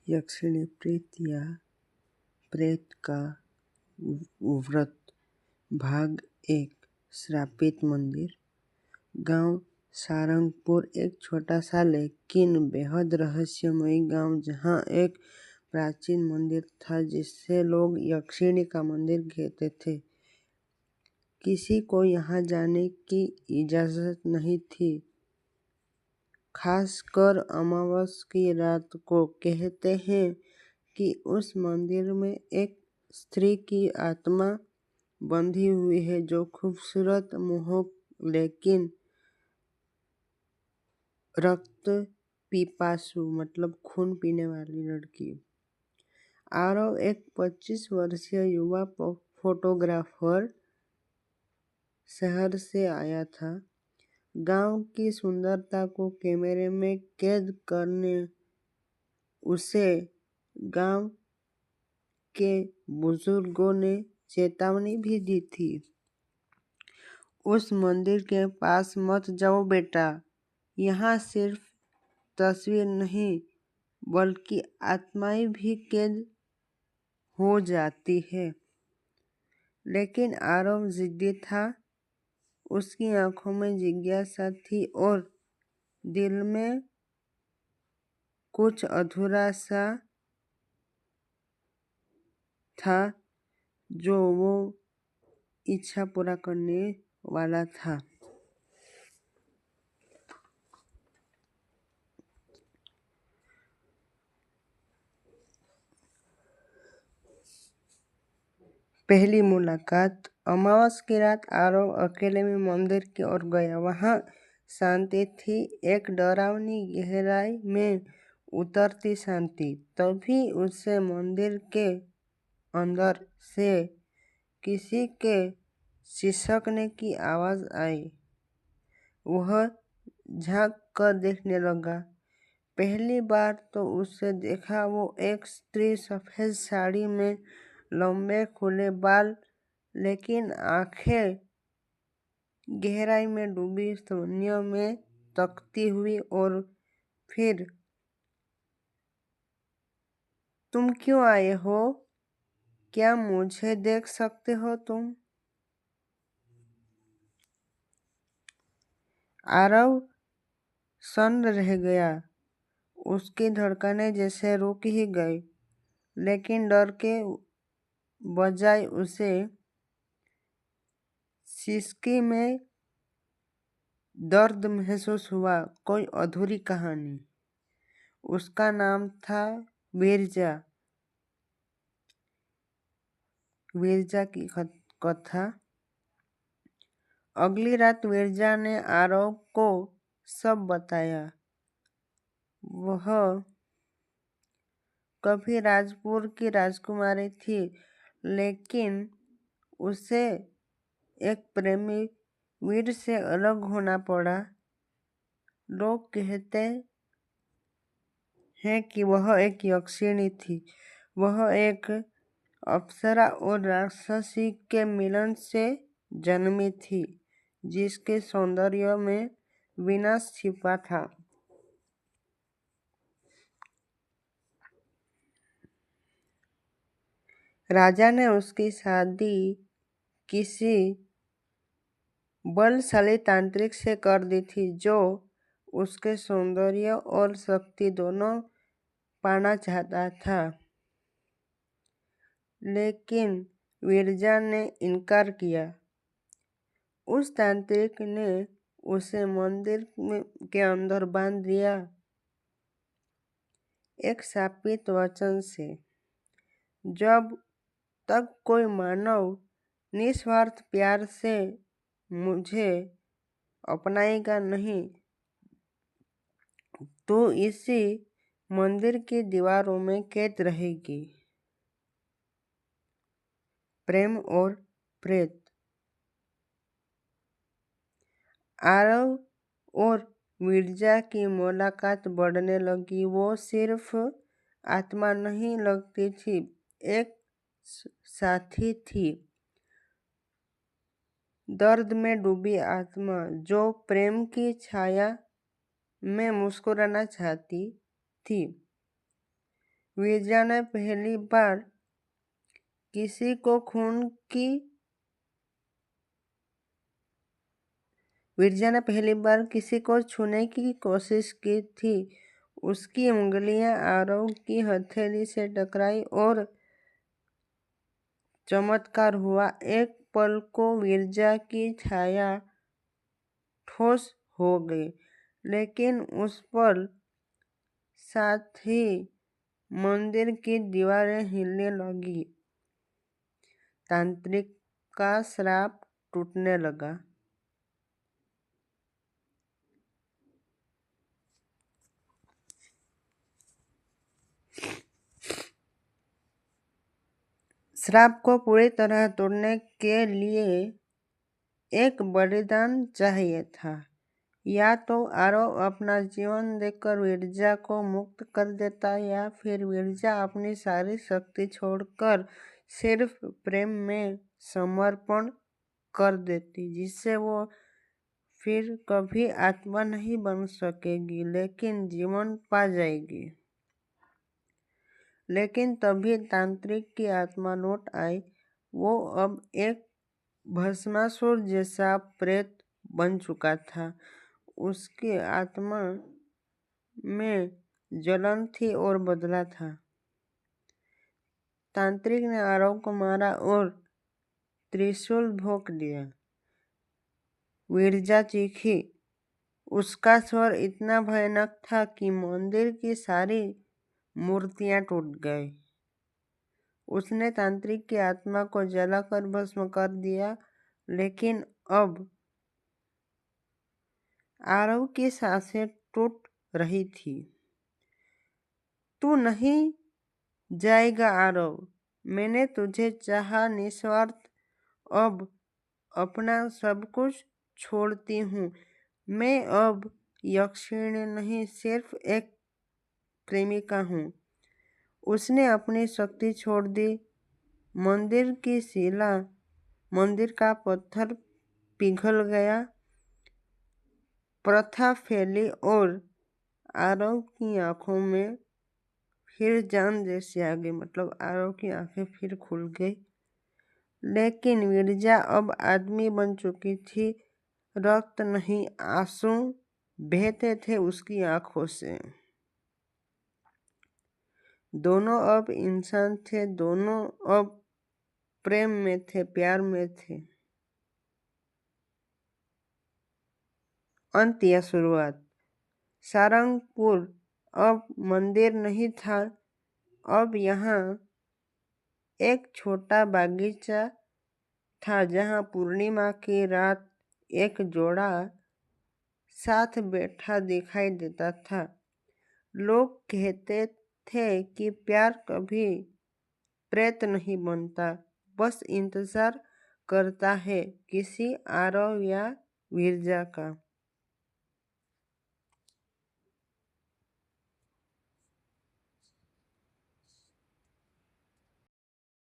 यक्षिणी प्रेत या प्रेत का व्रत भाग 1 श्रापित मंदिर। गांव सारंगपुर एक छोटा सा लेकिन बेहद रहस्यमयी गांव जहां एक प्राचीन मंदिर था जिसे लोग यक्षिणी का मंदिर कहते थे। किसी को यहाँ जाने की इजाजत नहीं थी, खासकर अमावस की रात को। कहते हैं कि उस मंदिर में एक स्त्री की आत्मा बंधी हुई है जो खूबसूरत, मोहक लेकिन रक्त पिपासु मतलब खून पीने वाली लड़की। आरव एक 25 वर्षीय युवा फोटोग्राफर शहर से आया था। गांव की सुंदरता को कैमरे में कैद करने उसे गांव के बुजुर्गों ने चेतावनी भी दी थी। उस मंदिर के पास मत जाओ बेटा, यहाँ सिर्फ तस्वीर नहीं बल्कि आत्माएं भी कैद हो जाती है। लेकिन आरव जिद्दी था। उसकी आंखों में जिज्ञासा थी और दिल में कुछ अधूरा सा था जो वो इच्छा पूरा करने वाला था। पहली मुलाकात। अमावस की रात आरव अकेले में मंदिर की ओर गया। वहां शांति थी, एक डरावनी गहराई में उतरती शांति। तभी उसे मंदिर के अंदर से किसी के सिसकने की आवाज आई। वह झांक कर देखने लगा। पहली बार तो उसे देखा वो एक स्त्री, सफेद साड़ी में, लंबे खुले बाल, लेकिन आंखें गहराई में डूबी, शून्य में तकती हुई। और फिर, तुम क्यों आए हो? क्या मुझे देख सकते हो तुम? आरव सन्न रह गया। उसकी धड़कनें जैसे रुक ही गई, लेकिन डर के बजाय उसे सिसकी में दर्द महसूस हुआ। कोई अधूरी कहानी। उसका नाम था विरजा। विरजा की कथा। अगली रात विरजा ने आरव को सब बताया। वह कभी राजपुर की राजकुमारी थी, लेकिन उसे एक प्रेमी वीर से अलग होना पड़ा। लोग कहते हैं कि वह एक यक्षिणी थी। वह एक अप्सरा और राक्षसी के मिलन से जन्मी थी, जिसके सौंदर्य में विनाश छिपा था। राजा ने उसकी शादी किसी बलशाली तांत्रिक से कर दी थी, जो उसके सौंदर्य और शक्ति दोनों पाना चाहता था। लेकिन विरजा ने इनकार किया। उस तांत्रिक ने उसे मंदिर के अंदर बांध दिया, एक शापित वचन से। जब तक कोई मानव निस्वार्थ प्यार से मुझे अपनाएगा नहीं, तो इसी मंदिर की दीवारों में कैद रहेगी। प्रेम और प्रेत। आरव और विरजा की मुलाकात बढ़ने लगी। वो सिर्फ आत्मा नहीं लगती थी, एक साथी थी। दर्द में डूबी आत्मा जो प्रेम की छाया में मुस्कुराना चाहती थी। विरजा ने पहली बार किसी को छूने की कोशिश की थी। उसकी उंगलियां आरव की हथेली से टकराई और चमत्कार हुआ। एक पल को विरजा की छाया ठोस हो गई, लेकिन उस पल साथ ही मंदिर की दीवारें हिलने लगी। तांत्रिक का श्राप टूटने लगा। श्राप को पूरी तरह तोड़ने के लिए एक बलिदान चाहिए था। या तो आरव अपना जीवन देकर विरजा को मुक्त कर देता, या फिर विरजा अपनी सारी शक्ति छोड़कर सिर्फ प्रेम में समर्पण कर देती, जिससे वो फिर कभी आत्मा नहीं बन सकेगी, लेकिन जीवन पा जाएगी। लेकिन तभी तांत्रिक की आत्मा लौट आई। वो अब एक भस्मासुर जैसा प्रेत बन चुका था। उसकी आत्मा में जलन थी और बदला था। तांत्रिक ने आरव को मारा और त्रिशूल भोंक दिया। विरजा चीखी। उसका स्वर इतना भयानक था कि मंदिर की सारी मूर्तियां टूट गई। उसने तांत्रिक की आत्मा को जलाकर भस्म कर दिया, लेकिन अब आरव की सांसें टूट रही थी। तू नहीं जाएगा आरव, मैंने तुझे चाहा निस्वार्थ, अब अपना सब कुछ छोड़ती हूँ। मैं अब यक्षिणी नहीं, सिर्फ एक प्रेमिका हूँ। उसने अपनी शक्ति छोड़ दी। मंदिर का पत्थर पिघल गया। प्रथा फैली और आरव की आंखों में फिर जान जैसी आ गई। मतलब आरव की आंखें फिर खुल गई। लेकिन विरजा अब आदमी बन चुकी थी। रक्त नहीं, आंसू बहते थे उसकी आंखों से। दोनों अब इंसान थे। दोनों अब प्रेम में थे, प्यार में थे। अंत या शुरुआत। सारंगपुर अब मंदिर नहीं था। अब यहाँ एक छोटा बागीचा था, जहाँ पूर्णिमा की रात एक जोड़ा साथ बैठा दिखाई देता था। लोग कहते थे कि प्यार कभी प्रेत नहीं बनता, बस इंतजार करता है किसी आरव या विरजा का।